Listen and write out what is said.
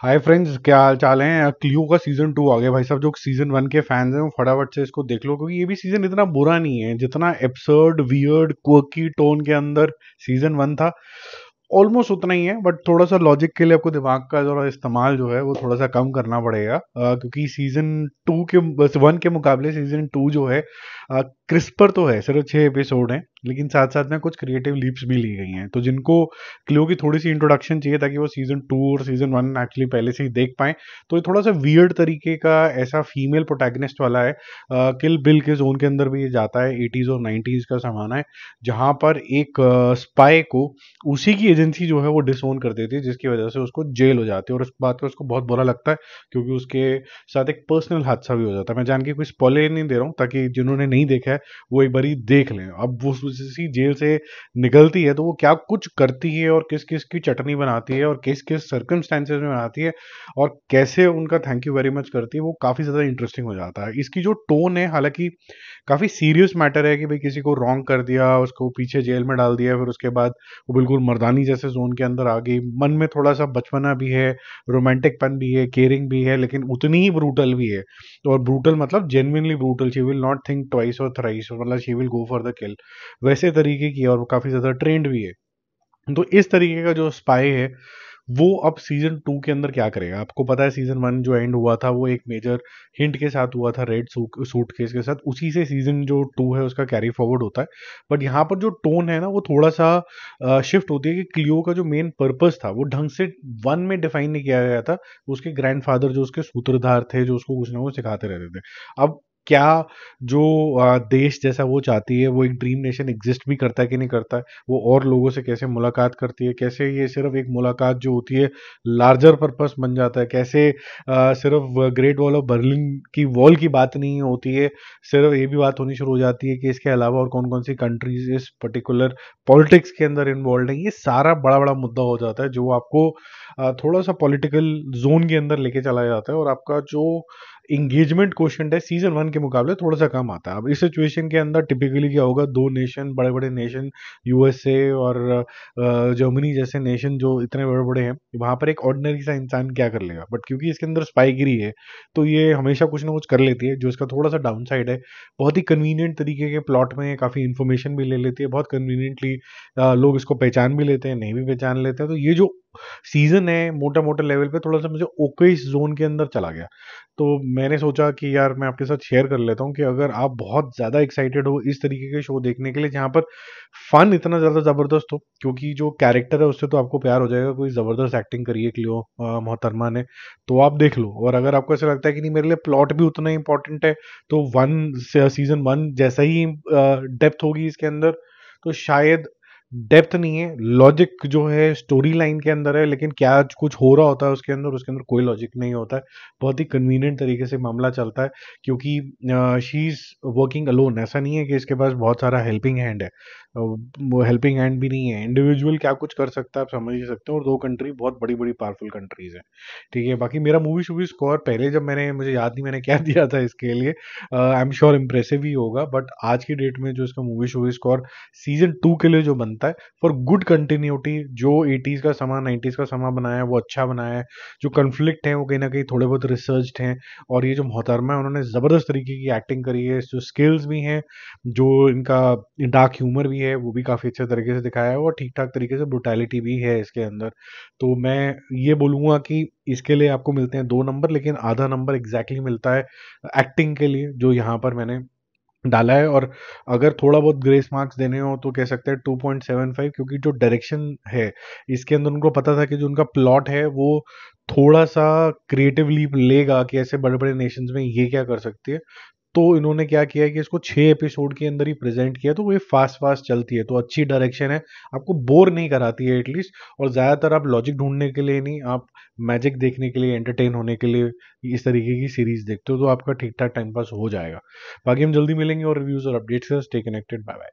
Hi friends, क्या हाल चाल है। क्लियो का सीजन 2 आ गया भाई साहब। जो सीजन 1 के फैंस हैं वो फटाफट से इसको देख लो, क्योंकि ये भी सीजन इतना बुरा नहीं है जितना एब्सर्ड वियर्ड क्वर्की टोन के अंदर सीजन 1 था। ऑलमोस्ट उतना ही है, बट थोड़ा सा लॉजिक के लिए आपको दिमाग का जरा इस्तेमाल जो है वो थोड़ा सा कम करना पड़ेगा, क्योंकि सीजन 2 के बस 1 के मुकाबले सीजन 2 जो है क्रिस्पर तो है, सिर्फ 6 एपिसोड हैं, लेकिन साथ साथ में कुछ क्रिएटिव लीप्स भी ली गई हैं। तो जिनको क्लियो की थोड़ी सी इंट्रोडक्शन चाहिए ताकि वो सीजन 2 और सीजन 1 एक्चुअली पहले से ही देख पाएं, तो ये थोड़ा सा वियर्ड तरीके का ऐसा फीमेल प्रोटैगनिस्ट वाला है। किल बिल के जोन के अंदर भी ये जाता है, 80s और 90s का जमाना है, जहां पर एक स्पाई को उसी की एजेंसी जो है वो डिसोन कर देती है, जिसकी वजह से उसको जेल हो जाती है। और इस बात का उसको बहुत बुरा लगता है, क्योंकि उसके साथ एक पर्सनल हादसा भी हो जाता है। मैं जान के कोई स्पॉइलर नहीं दे रहा हूँ, ताकि जिन्होंने नहीं देखा है वो एक बारी देख लें। अब वो उसी जेल से निकलती है तो वो क्या कुछ करती है और किस किस की चटनी बनाती है और किस किस सर्कमस्टेंसेज में बनाती है और कैसे उनका थैंक यू वेरी मच करती है, वो काफ़ी ज़्यादा इंटरेस्टिंग हो जाता है। इसकी जो टोन है, हालांकि काफ़ी सीरियस मैटर है कि भाई किसी को रॉन्ग कर दिया, उसको पीछे जेल में डाल दिया, फिर उसके बाद वो बिल्कुल मर्दानी जैसे जोन के अंदर आ गई। मन में थोड़ा सा बचपना भी है, रोमांटिक पन भी है, केयरिंग भी है, लेकिन उतनी ही ब्रूटल भी है। और ब्रूटल मतलब genuinely brutal. She will not think twice और थ्राइस, मतलब she will go for the किल, वैसे तरीके की। और वो काफ़ी ज़्यादा ट्रेंड भी है। तो इस तरीके का जो स्पाई है वो अब सीजन 2 के अंदर क्या करेगा। आपको पता है सीजन 1 जो एंड हुआ था वो एक मेजर हिंट के साथ हुआ था, रेड सूट केस के साथ। उसी से सीजन जो 2 है उसका कैरी फॉरवर्ड होता है। बट यहाँ पर जो टोन है ना वो थोड़ा सा शिफ्ट होती है, कि क्लियो का जो मेन पर्पस था वो ढंग से 1 में डिफाइन नहीं किया गया था। उसके ग्रैंडफादर जो उसके सूत्रधार थे, जो उसको कुछ ना कुछ सिखाते रहते थे। अब क्या जो देश जैसा वो चाहती है, वो एक ड्रीम नेशन एग्जिस्ट भी करता है कि नहीं करता है, वो और लोगों से कैसे मुलाकात करती है, कैसे ये सिर्फ एक मुलाकात जो होती है लार्जर पर्पस बन जाता है, कैसे सिर्फ ग्रेट वॉल ऑफ बर्लिन की वॉल की बात नहीं होती है, सिर्फ ये भी बात होनी शुरू हो जाती है कि इसके अलावा और कौन कौन सी कंट्रीज इस पर्टिकुलर पॉलिटिक्स के अंदर इन्वॉल्व है। ये सारा बड़ा बड़ा मुद्दा हो जाता है, जो आपको थोड़ा सा पॉलिटिकल जोन के अंदर लेके चला जाता है, और आपका जो इंगेजमेंट क्वेश्चन है सीजन 1 के मुकाबले थोड़ा सा कम आता है। अब इस सिचुएशन के अंदर टिपिकली क्या होगा, दो नेशन, बड़े बड़े नेशन, यूएसए और जर्मनी जैसे नेशन जो इतने बड़े बड़े हैं, वहां पर एक ऑर्डिनरी सा इंसान क्या कर लेगा। बट क्योंकि इसके अंदर स्पाईगिरी है, तो ये हमेशा कुछ ना कुछ कर लेती है, जो इसका थोड़ा सा डाउन साइड है। बहुत ही कन्वीनियंट तरीके के प्लॉट में काफी इन्फॉर्मेशन भी ले लेती है, बहुत कन्वीनियंटली लोग इसको पहचान भी लेते हैं, नहीं भी पहचान लेते हैं। तो ये जो सीजन है मोटा मोटा लेवल पे थोड़ा सा मुझे ओकेश जोन के अंदर चला गया। तो मैंने सोचा कि यार मैं आपके साथ शेयर कर लेता हूँ कि अगर आप बहुत ज़्यादा एक्साइटेड हो इस तरीके के शो देखने के लिए, जहाँ पर फन इतना ज़्यादा ज़बरदस्त हो, क्योंकि जो कैरेक्टर है उससे तो आपको प्यार हो जाएगा, कोई ज़बरदस्त एक्टिंग करी है क्लियो मोहतरमा ने, तो आप देख लो। और अगर आपको ऐसा लगता है कि नहीं मेरे लिए प्लॉट भी उतना ही इंपॉर्टेंट है, तो सीजन 1 जैसा ही डेप्थ होगी इसके अंदर, तो शायद डेप्थ नहीं है, लॉजिक जो है स्टोरी लाइन के अंदर है, लेकिन क्या कुछ हो रहा होता है उसके अंदर कोई लॉजिक नहीं होता है। बहुत ही कन्वीनियंट तरीके से मामला चलता है, क्योंकि शी इज वर्किंग अलोन। ऐसा नहीं है कि इसके पास बहुत सारा हेल्पिंग हैंड है, वो हेल्पिंग हैंड भी नहीं है। इंडिविजुअल क्या कुछ कर सकता है आप समझ ही सकते हो, और दो कंट्री बहुत बड़ी बड़ी पावरफुल कंट्रीज है। ठीक है, बाकी मेरा मूवी शूवी स्कोर पहले जब मैंने, मुझे याद नहीं मैंने क्या दिया था इसके लिए, आई एम श्योर इम्प्रेसिव ही होगा। बट आज की डेट में जो इसका मूवी शूवी स्कोर सीजन 2 के लिए जो बनता है, फॉर गुड कंटिन्यूटी, जो 80s का समा 90s का समा बनाया है वो अच्छा बनाया है। जो कन्फ्लिक्ट है वो कहीं ना कहीं थोड़े बहुत रिसर्च्ड हैं, और ये जो मोहतरमा है उन्होंने ज़बरदस्त तरीके की एक्टिंग करी है, जो स्किल्स भी हैं, जो इनका डार्क ह्यूमर भी है वो भी काफ़ी अच्छे तरीके से दिखाया है, और ठीक ठाक तरीके से ब्रुटैलिटी भी है इसके अंदर। तो मैं ये बोलूँगा कि इसके लिए आपको मिलते हैं 2 नंबर, लेकिन आधा नंबर एग्जैक्टली मिलता है एक्टिंग के लिए, जो यहाँ पर मैंने डाला है। और अगर थोड़ा बहुत ग्रेस मार्क्स देने हो तो कह सकते हैं 2.75, क्योंकि जो डायरेक्शन है इसके अंदर उनको पता था कि जो उनका प्लॉट है वो थोड़ा सा क्रिएटिवली लेगा, कि ऐसे बड़े बड़े नेशंस में ये क्या कर सकती है। तो इन्होंने क्या किया है कि इसको 6 एपिसोड के अंदर ही प्रेजेंट किया, तो वो ये फास्ट फास्ट चलती है, तो अच्छी डायरेक्शन है, आपको बोर नहीं कराती है एटलीस्ट। और ज़्यादातर आप लॉजिक ढूंढने के लिए नहीं, आप मैजिक देखने के लिए, एंटरटेन होने के लिए इस तरीके की सीरीज देखते हो, तो आपका ठीक ठाक टाइम पास हो जाएगा। बाकी हम जल्दी मिलेंगे और रिव्यूज और अपडेट्स से। Stay connected, bye bye.